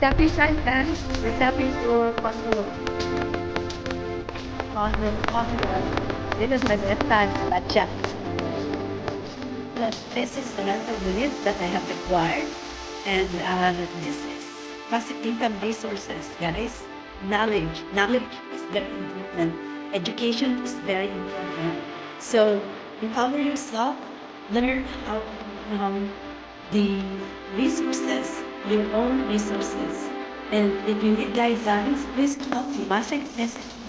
Stepping side then, we're stepping to possible. This is my best time, Batcha. This is the mental beliefs that I have acquired. And this is passive income resources, guys. Knowledge. Knowledge is very important. Education is very important. So empower yourself, learn how the resources, your own resources. And if you need guidance, please call me. Message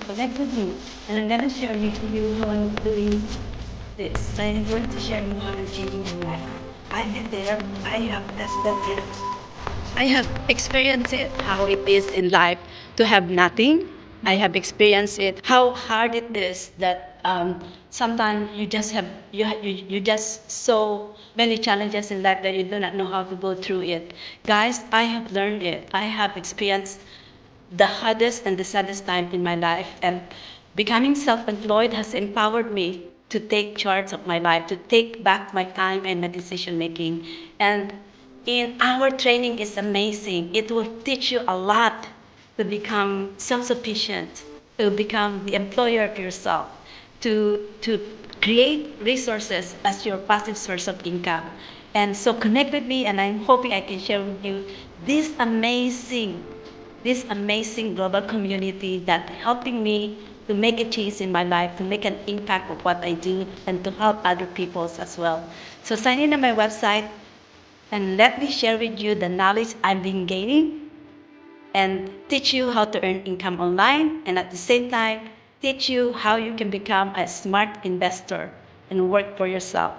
connect with me. And I'm gonna share with you how I'm doing this. I'm going to share more on changing your life. I've been there. I have tested it. I have experienced it, how it is in life to have nothing. I have experienced it, how hard it is that sometimes you just so many challenges in life that you do not know how to go through it. Guys, I have learned it. I have experienced the hardest and the saddest time in my life, and becoming self-employed has empowered me to take charge of my life, to take back my time and my decision making. And in our training is amazing. It will teach you a lot to become self-sufficient, to become the employer of yourself, to create resources as your passive source of income. And so connect with me, and I'm hoping I can share with you this amazing global community that helping me to make a change in my life, to make an impact of what I do, and to help other people as well. So sign in on my website and let me share with you the knowledge I've been gaining and teach you how to earn income online, and at the same time teach you how you can become a smart investor and work for yourself.